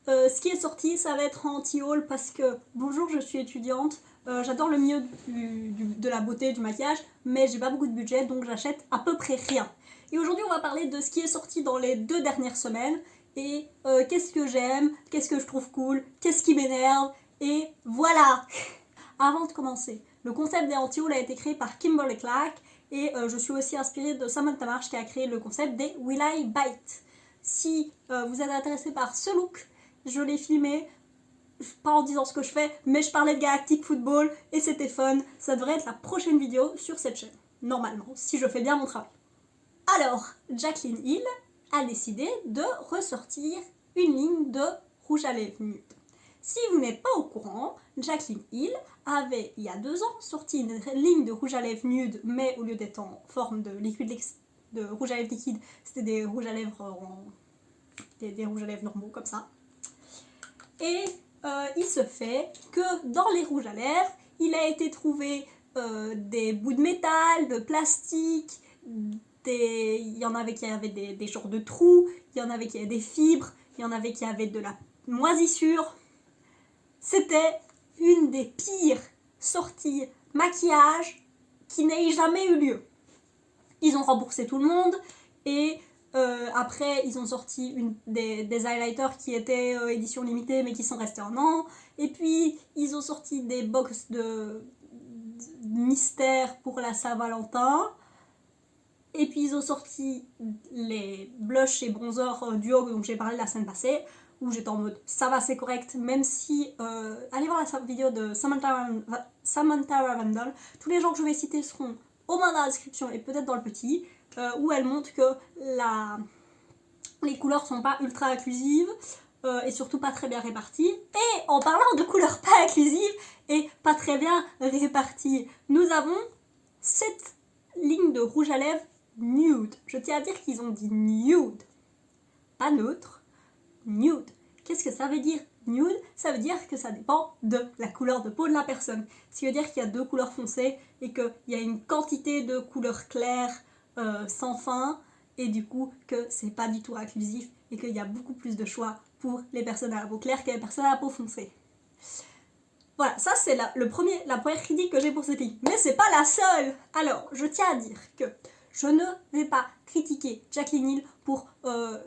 Ce qui est sorti, ça va être en anti-haul parce que, bonjour, je suis étudiante, j'adore le milieu de la beauté, du maquillage, mais j'ai pas beaucoup de budget, donc j'achète à peu près rien. Et aujourd'hui, on va parler de ce qui est sorti dans les 2 dernières semaines, et qu'est-ce que j'aime, qu'est-ce que je trouve cool, qu'est-ce qui m'énerve, et voilà. Avant de commencer, le concept des anti-hauls a été créé par Kimberly Clark, et je suis aussi inspirée de Samantha Marsh qui a créé le concept des Will I Bite. Si vous êtes intéressé par ce look, je l'ai filmé, pas en disant ce que je fais, mais je parlais de Galactic Football et c'était fun. Ça devrait être la prochaine vidéo sur cette chaîne, normalement, si je fais bien mon travail. Alors, Jaclyn Hill a décidé de ressortir une ligne de rouge à lèvres nude. Si vous n'êtes pas au courant, Jaclyn Hill avait, il y a 2 ans, sorti une ligne de rouge à lèvres nude, mais au lieu d'être en forme de rouge à lèvres liquide, c'était des rouges à lèvres des rouges à lèvres normaux, comme ça. Et il se fait que dans les rouges à lèvres, il a été trouvé des bouts de métal, de plastique, il y en avait qui avaient des genres de trous, il y en avait qui avaient des fibres, il y en avait qui avaient de la moisissure. C'était une des pires sorties maquillage qui n'ait jamais eu lieu. Ils ont remboursé tout le monde et après ils ont sorti des highlighters qui étaient édition limitée mais qui sont restés 1 an. Et puis ils ont sorti des box de mystère pour la Saint-Valentin. Et puis ils ont sorti les blushs et bronzers duo dont j'ai parlé la semaine passée, où j'étais en mode ça va, c'est correct, même si allez voir la vidéo de Samantha Ravendal. Tous les gens que je vais citer seront au moins dans la description et peut-être dans le petit, où elle montre que les couleurs sont pas ultra inclusives et surtout pas très bien réparties. Et en parlant de couleurs pas inclusives et pas très bien réparties, nous avons cette ligne de rouge à lèvres nude. Je tiens à dire qu'ils ont dit nude, pas neutre, nude. Qu'est-ce que ça veut dire nude? Ça veut dire que ça dépend de la couleur de peau de la personne. Ce qui veut dire qu'il y a 2 couleurs foncées et qu'il y a une quantité de couleurs claires sans fin, et du coup que c'est pas du tout inclusif et qu'il y a beaucoup plus de choix pour les personnes à la peau claire que les personnes à la peau foncée. Voilà, ça c'est la première critique que j'ai pour cette ligne. Mais c'est pas la seule. Alors, je tiens à dire que je ne vais pas critiquer Jaclyn Hill pour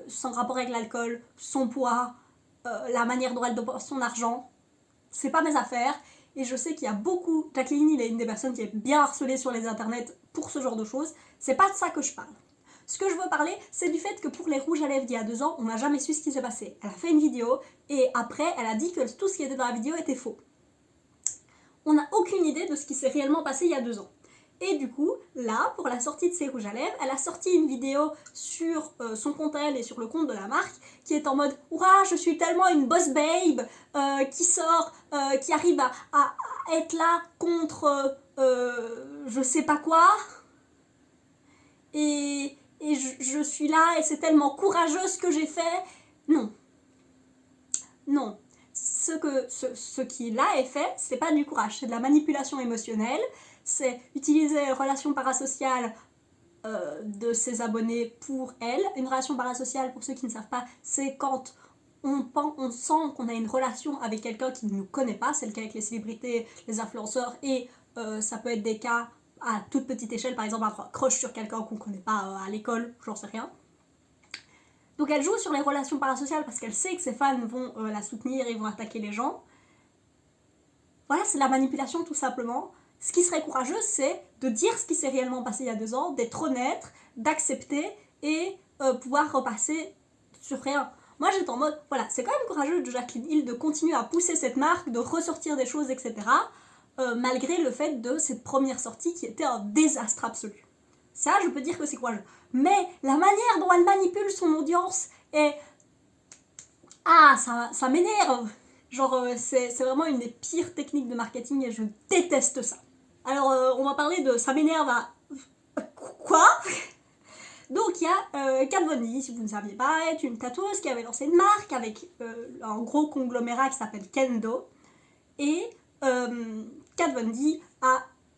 son rapport avec l'alcool, son poids, la manière dont elle dépense son argent. C'est pas mes affaires. Et je sais qu'il y a beaucoup... Jaclyn Hill est une des personnes qui est bien harcelée sur les internets pour ce genre de choses. C'est pas de ça que je parle. Ce que je veux parler, c'est du fait que pour les rouges à lèvres d'il y a 2 ans, on n'a jamais su ce qui s'est passé. Elle a fait une vidéo et après, elle a dit que tout ce qui était dans la vidéo était faux. On n'a aucune idée de ce qui s'est réellement passé il y a 2 ans. Et du coup, là, pour la sortie de ses rouges à lèvres, elle a sorti une vidéo sur son compte à elle et sur le compte de la marque qui est en mode « Ouah, je suis tellement une boss babe qui sort, qui arrive à être là contre je sais pas quoi. Et je suis là et c'est tellement courageux ce que j'ai fait. » Non. Non. Ce qu'il a fait, c'est pas du courage, c'est de la manipulation émotionnelle, c'est utiliser une relation parasociale de ses abonnés pour elle. Une relation parasociale, pour ceux qui ne savent pas, c'est quand on sent qu'on a une relation avec quelqu'un qui ne nous connaît pas. C'est le cas avec les célébrités, les influenceurs, et ça peut être des cas à toute petite échelle, par exemple un crush sur quelqu'un qu'on ne connaît pas à l'école, j'en sais rien. Donc elle joue sur les relations parasociales parce qu'elle sait que ses fans vont la soutenir et vont attaquer les gens. Voilà, c'est la manipulation tout simplement. Ce qui serait courageux, c'est de dire ce qui s'est réellement passé il y a 2 ans, d'être honnête, d'accepter et pouvoir repasser sur rien. Moi j'étais en mode, voilà, c'est quand même courageux de Jaclyn Hill de continuer à pousser cette marque, de ressortir des choses, etc. Malgré le fait de cette première sortie qui était un désastre absolu. Ça, je peux dire que c'est courageux. Mais la manière dont elle manipule son audience est... Ah, ça m'énerve. Genre, c'est vraiment une des pires techniques de marketing et je déteste ça. Alors, on va parler de ça m'énerve à... Quoi? Donc, il y a Kat Von D, si vous ne saviez pas, est une tatoueuse qui avait lancé une marque avec un gros conglomérat qui s'appelle Kendo. Et Kat Von D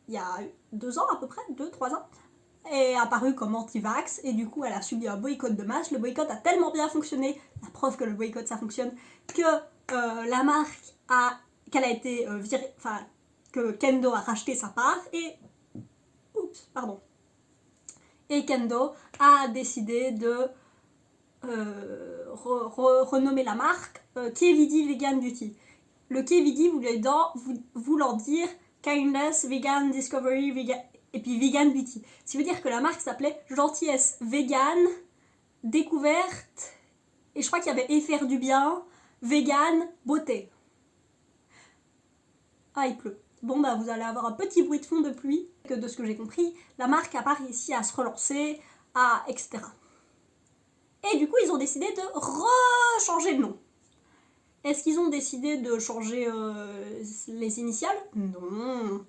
il y a 2 ans à peu près, 2-3 ans, est apparue comme anti-vax et du coup elle a subi un boycott de masse. Le boycott a tellement bien fonctionné, la preuve que le boycott ça fonctionne, que la marque qu'elle a été virée, enfin que Kendo a racheté sa part et Kendo a décidé de renommer la marque KVD Vegan Beauty. Le KVD voulant dire Kindness, Vegan Discovery, et puis Vegan Beauty. Ce qui veut dire que la marque s'appelait Gentillesse Vegan, Découverte, et je crois qu'il y avait Et faire du bien, Vegan, Beauté. Ah, il pleut. Bon, bah vous allez avoir un petit bruit de fond de pluie, que de ce que j'ai compris, la marque n'a pas réussi à se relancer, etc. Et du coup, ils ont décidé de changer de nom. Est-ce qu'ils ont décidé de changer les initiales? Non.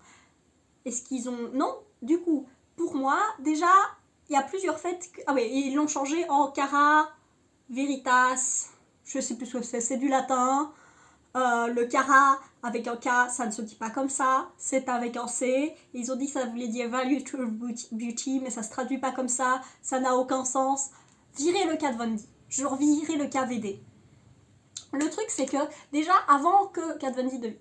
Est-ce qu'ils ont... Non. Du coup, pour moi, déjà, il y a plusieurs faits... Ah oui, ils l'ont changé en Cara Veritas. Je sais plus ce que c'est du latin. Le Cara avec un K, ça ne se dit pas comme ça. C'est avec un C. Ils ont dit que ça voulait dire Value to Beauty, mais ça se traduit pas comme ça. Ça n'a aucun sens. Virez le Kat Von D. Je revirerai le KVD. Le truc, c'est que déjà, avant que Kat Von D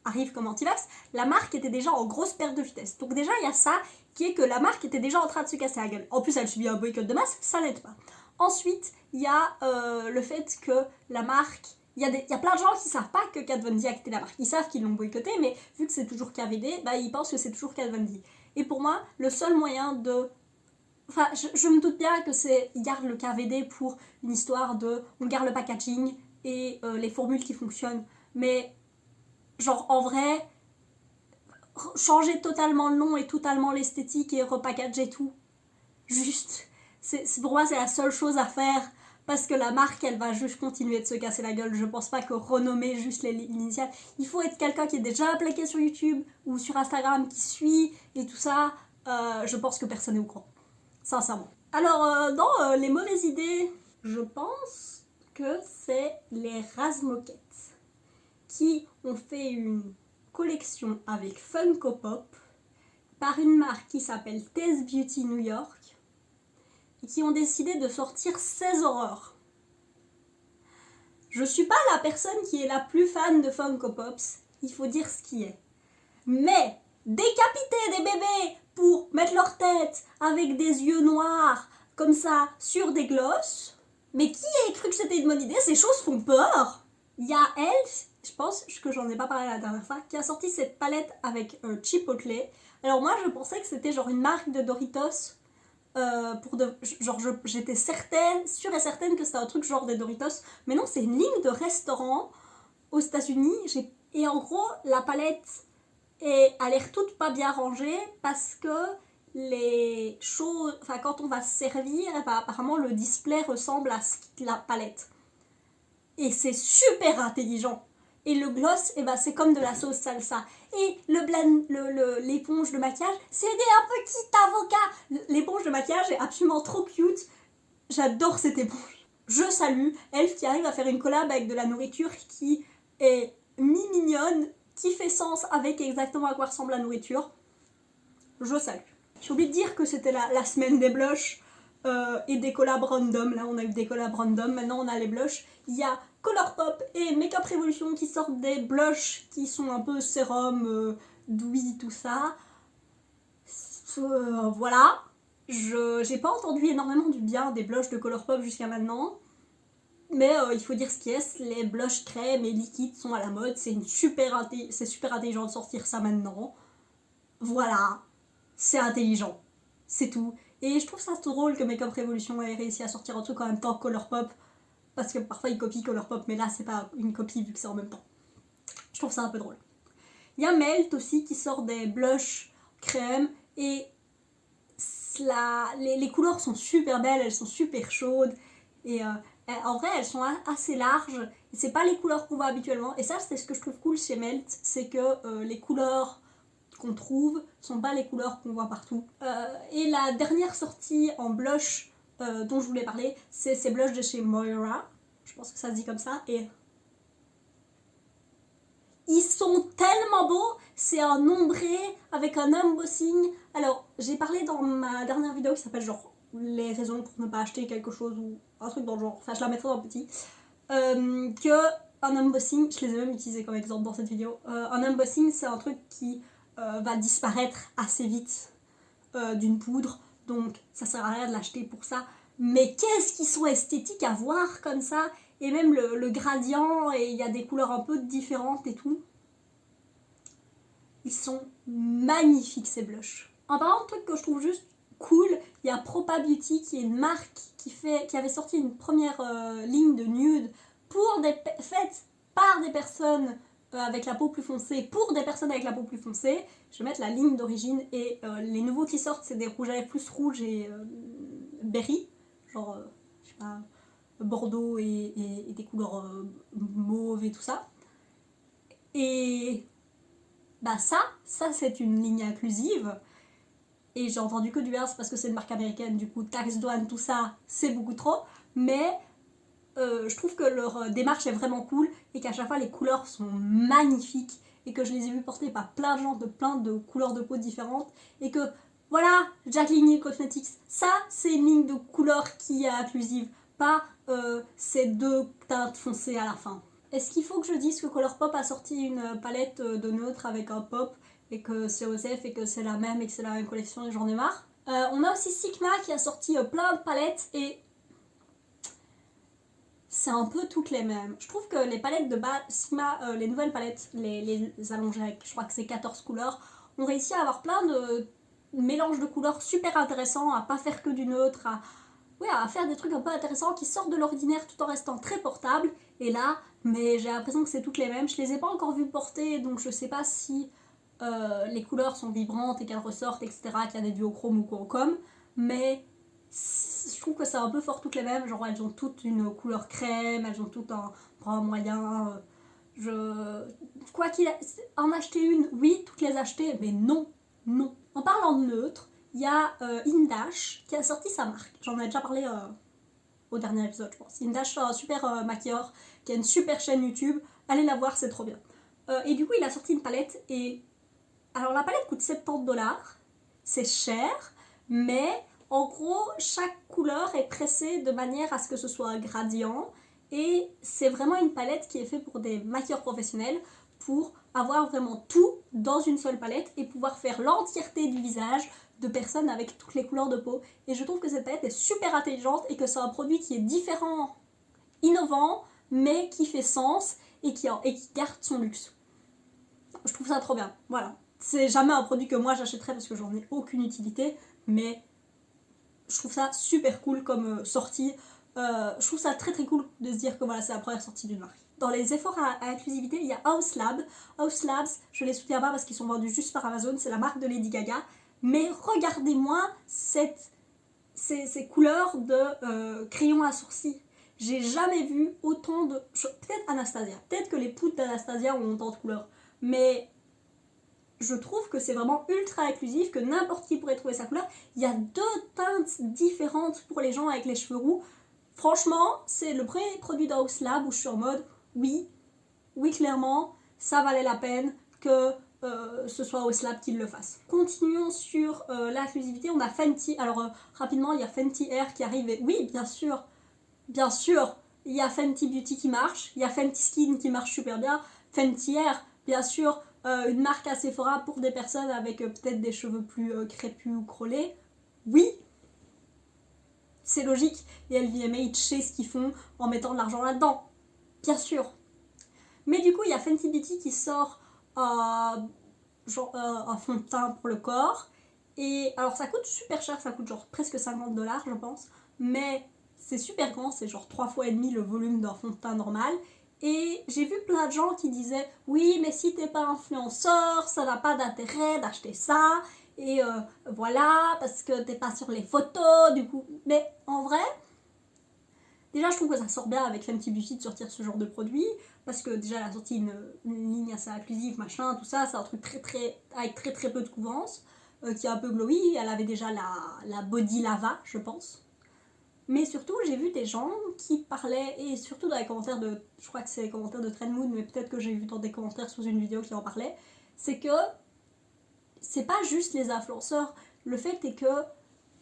arrive comme anti-vax, la marque était déjà en grosse perte de vitesse. Donc déjà, il y a ça qui est que la marque était déjà en train de se casser la gueule. En plus, elle subit un boycott de masse, ça n'aide pas. Ensuite, il y a le fait que la marque... Il y a plein de gens qui savent pas que Kat Von D a quitté la marque. Ils savent qu'ils l'ont boycotté, mais vu que c'est toujours KVD, bah, ils pensent que c'est toujours Kat Von D. Et pour moi, le seul moyen de... Enfin, je me doute bien que ils gardent le KVD pour une histoire de... On garde le packaging et les formules qui fonctionnent. Mais, genre, en vrai, changer totalement le nom et totalement l'esthétique et repackager tout. Juste, pour moi, c'est la seule chose à faire. Parce que la marque, elle va juste continuer de se casser la gueule. Je pense pas que renommer juste les initiales. Il faut être quelqu'un qui est déjà impliqué sur YouTube ou sur Instagram, qui suit et tout ça. Je pense que personne n'est au courant. Sincèrement. Alors, dans les mauvaises idées, je pense que c'est les Razmoket qui ont fait une collection avec Funko Pop par une marque qui s'appelle Tess Beauty New York et qui ont décidé de sortir 16 horreurs. Je suis pas la personne qui est la plus fan de Funko Pops, il faut dire ce qui est. Mais décapiter des bébés pour mettre leur tête avec des yeux noirs comme ça sur des glosses, mais qui a cru que c'était une bonne idée? Ces choses font peur. Il y a elle, je pense que j'en ai pas parlé la dernière fois, qui a sorti cette palette avec Chipotle. Alors moi je pensais que c'était genre une marque de Doritos. J'étais sûre et certaine que c'était un truc genre des Doritos, mais non, c'est une ligne de restaurants aux États-Unis. Et en gros, la palette a l'air toute pas bien rangée parce que les choses, enfin quand on va se servir, apparemment le display ressemble à la palette. Et c'est super intelligent. Et le gloss, c'est comme de la sauce salsa. Et l'éponge de maquillage, c'est un petit avocat. L'éponge de maquillage est absolument trop cute. J'adore cette éponge. Je salue Elf qui arrive à faire une collab avec de la nourriture qui est mi-mignonne, qui fait sens avec exactement à quoi ressemble la nourriture. Je salue. J'ai oublié de dire que c'était la semaine des blushs et des collabs random. Là, on a eu des collabs random. Maintenant, on a les blushs. Il y a Colourpop et Makeup Revolution qui sortent des blushs qui sont un peu sérum, douilles, tout ça. Voilà. J'ai pas entendu énormément du bien des blushs de Colourpop jusqu'à maintenant. Mais il faut dire ce qui est, les blushs crème et liquides sont à la mode. C'est super intelligent de sortir ça maintenant. Voilà. C'est intelligent. C'est tout. Et je trouve ça drôle que Makeup Revolution ait réussi à sortir un truc en même temps que Colourpop. Parce que parfois ils copient Colourpop, mais là c'est pas une copie vu que c'est en même temps. Je trouve ça un peu drôle. Il y a Melt aussi qui sort des blushs crème et les couleurs sont super belles, elles sont super chaudes et en vrai elles sont assez larges et c'est pas les couleurs qu'on voit habituellement. Et ça c'est ce que je trouve cool chez Melt, c'est que les couleurs qu'on trouve sont pas les couleurs qu'on voit partout. Et la dernière sortie en blush dont je voulais parler, c'est ces blushs de chez Moira, je pense que ça se dit comme ça, et Ils sont tellement beaux. C'est un ombré avec un embossing. Alors, j'ai parlé dans ma dernière vidéo qui s'appelle genre les raisons pour ne pas acheter quelque chose ou un truc dans le genre. Enfin, je la mettrai dans le petit. Que un embossing, je les ai même utilisés comme exemple dans cette vidéo. Un embossing, c'est un truc qui va disparaître assez vite d'une poudre. Donc, ça sert à rien de l'acheter pour ça. Mais qu'est-ce qu'ils sont esthétiques à voir comme ça. Et même le gradient, et il y a des couleurs un peu différentes et tout. Ils sont magnifiques ces blushs. En parlant de trucs que je trouve juste cool, il y a Propa Beauty qui est une marque qui avait sorti une première ligne de nude faite par des personnes avec la peau plus foncée, pour des personnes avec la peau plus foncée. Je vais mettre la ligne d'origine et les nouveaux qui sortent, c'est des rouges à lèvres plus rouges et berry, genre, je sais pas, bordeaux et des couleurs mauves et tout ça. Et bah ça c'est une ligne inclusive. Et j'ai entendu que du bien, c'est parce que c'est une marque américaine, du coup taxe, douane, tout ça, c'est beaucoup trop. Mais je trouve que leur démarche est vraiment cool et qu'à chaque fois les couleurs sont magnifiques et que je les ai vus porter par plein de gens de plein de couleurs de peau différentes et que voilà, Jacqueline Hill Cosmetics, ça c'est une ligne de couleurs qui est inclusive, pas ces deux teintes foncées à la fin. Est-ce qu'il faut que je dise que Colourpop a sorti une palette de neutres avec un pop et que c'est OSF et que c'est la même et que c'est la même collection et j'en ai marre? On a aussi Sigma qui a sorti plein de palettes et c'est un peu toutes les mêmes. Je trouve que les palettes de base, Sigma, les nouvelles palettes, les allongées avec, je crois que c'est 14 couleurs, ont réussi à avoir plein de mélanges de couleurs super intéressants, à pas faire que du neutre, à faire des trucs un peu intéressants qui sortent de l'ordinaire tout en restant très portables. Et là, mais j'ai l'impression que c'est toutes les mêmes. Je les ai pas encore vues porter, donc je sais pas si les couleurs sont vibrantes et qu'elles ressortent, etc., qu'il y a des duochromes ou quoi comme, mais je trouve que c'est un peu fort toutes les mêmes, genre elles ont toutes une couleur crème, elles ont toutes un brun moyen. Quoi qu'il en acheter une, oui, toutes les acheter, mais non, non. En parlant de neutre, il y a Indash qui a sorti sa marque. J'en ai déjà parlé au dernier épisode, je pense. Indash, un super maquilleur qui a une super chaîne YouTube. Allez la voir, c'est trop bien. Et du coup, il a sorti une palette et alors la palette coûte 70$, c'est cher, mais en gros chaque couleur est pressée de manière à ce que ce soit un gradient et c'est vraiment une palette qui est faite pour des maquilleurs professionnels pour avoir vraiment tout dans une seule palette et pouvoir faire l'entièreté du visage de personnes avec toutes les couleurs de peau. Et je trouve que cette palette est super intelligente et que c'est un produit qui est différent, innovant, mais qui fait sens et qui garde son luxe. Je trouve ça trop bien, voilà. C'est jamais un produit que moi j'achèterais parce que j'en ai aucune utilité, mais je trouve ça super cool comme sortie. Je trouve ça très très cool de se dire que voilà, c'est la première sortie d'une marque. Dans les efforts à inclusivité, il y a House Lab. House Labs, je les soutiens pas parce qu'ils sont vendus juste par Amazon, c'est la marque de Lady Gaga. Mais regardez-moi ces couleurs de crayon à sourcils. J'ai jamais vu autant de... Peut-être Anastasia, peut-être que les poudres d'Anastasia ont autant de couleurs. Mais je trouve que c'est vraiment ultra inclusif, que n'importe qui pourrait trouver sa couleur. Il y a 2 teintes différentes pour les gens avec les cheveux roux. Franchement, c'est le premier produit d'House Lab où je suis en mode oui, clairement, ça valait la peine que ce soit House Lab qui le fasse. Continuons sur l'inclusivité. On a Fenty. Alors rapidement, il y a Fenty Air qui arrive. Et oui, bien sûr, il y a Fenty Beauty qui marche. Il y a Fenty Skin qui marche super bien. Fenty Air, bien sûr. Une marque à Sephora pour des personnes avec peut-être des cheveux plus crépus ou crôlés. Oui, c'est logique. Et LVMH sait ce qu'ils font en mettant de l'argent là-dedans. Bien sûr. Mais du coup, il y a Fenty Beauty qui sort un fond de teint pour le corps. Et alors, ça coûte super cher. Ça coûte genre presque 50$, je pense. Mais c'est super grand. C'est genre 3 fois et demi le volume d'un fond de teint normal. Et j'ai vu plein de gens qui disaient oui, mais si t'es pas influenceur, ça n'a pas d'intérêt d'acheter ça. Et voilà, parce que t'es pas sur les photos, du coup. Mais en vrai, déjà je trouve que ça sort bien avec Fenty Beauty de sortir ce genre de produit. Parce que déjà elle a sorti une ligne assez inclusive, machin, tout ça. C'est un truc avec très très peu de couvrance, qui est un peu glowy. Elle avait déjà la Body Lava, je pense. Mais surtout, j'ai vu des gens qui parlaient, et surtout dans les commentaires de, je crois que c'est les commentaires de Trendmood, mais peut-être que j'ai vu dans des commentaires sous une vidéo qui en parlait, c'est que c'est pas juste les influenceurs. Le fait est que,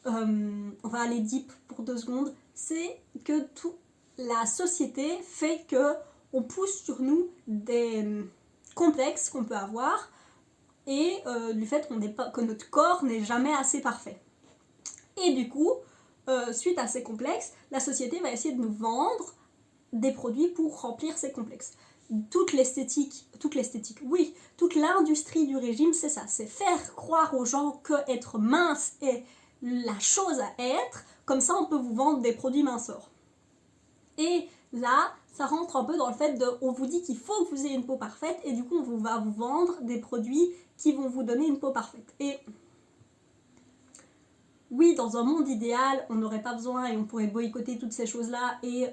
on va aller deep pour 2 secondes, c'est que toute la société fait que on pousse sur nous des complexes qu'on peut avoir et du fait que notre corps n'est jamais assez parfait. Et du coup, suite à ces complexes, la société va essayer de nous vendre des produits pour remplir ces complexes. Toute l'industrie du régime, c'est ça, c'est faire croire aux gens que être mince est la chose à être, comme ça on peut vous vendre des produits minceurs. Et là, ça rentre un peu dans le fait de, on vous dit qu'il faut que vous ayez une peau parfaite, et du coup on va vous vendre des produits qui vont vous donner une peau parfaite. Et oui, dans un monde idéal, on n'aurait pas besoin et on pourrait boycotter toutes ces choses-là et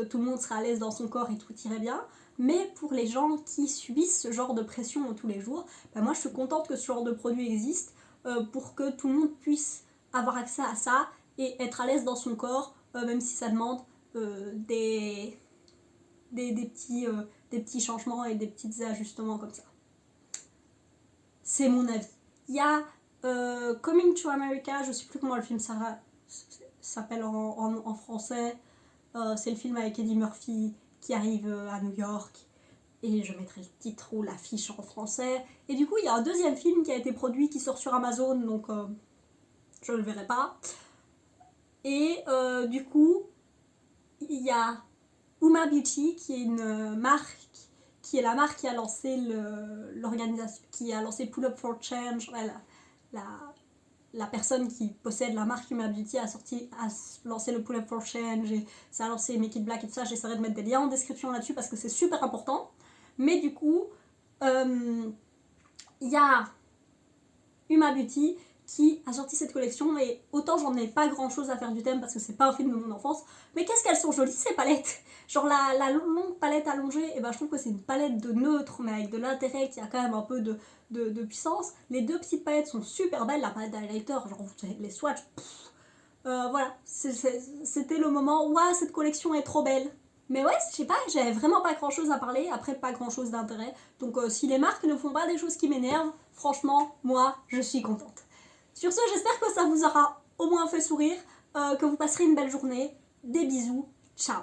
tout le monde serait à l'aise dans son corps et tout irait bien. Mais pour les gens qui subissent ce genre de pression tous les jours, moi je suis contente que ce genre de produit existe pour que tout le monde puisse avoir accès à ça et être à l'aise dans son corps, même si ça demande des petits changements et des petits ajustements comme ça. C'est mon avis. Il y a Coming to America, je sais plus comment le film s'appelle en français. C'est le film avec Eddie Murphy qui arrive à New York. Et je mettrai le titre ou l'affiche en français. Et du coup, il y a un deuxième film qui a été produit qui sort sur Amazon, donc je ne le verrai pas. Et du coup, il y a Uma Beauty qui est une marque, qui est la marque qui a lancé l'organisation, qui a lancé Pull Up for Change. La personne qui possède la marque Uma Beauty a lancé le Pull Up for Change et ça a lancé Make It Black et tout ça. J'essaierai de mettre des liens en description là-dessus parce que c'est super important. Mais du coup, il y a Uma Beauty qui a sorti cette collection et autant j'en ai pas grand chose à faire du thème parce que c'est pas un film de mon enfance, mais qu'est-ce qu'elles sont jolies ces palettes. Genre la longue palette allongée, et je trouve que c'est une palette de neutre mais avec de l'intérêt qui a quand même un peu de puissance. Les 2 petites palettes sont super belles, la palette d'highlighter, genre les swatchs, voilà, c'était le moment où cette collection est trop belle. Mais ouais, je sais pas, j'avais vraiment pas grand chose à parler, après pas grand chose d'intérêt. Donc si les marques ne font pas des choses qui m'énervent, franchement, moi, je suis contente. Sur ce, j'espère que ça vous aura au moins fait sourire, que vous passerez une belle journée. Des bisous, ciao.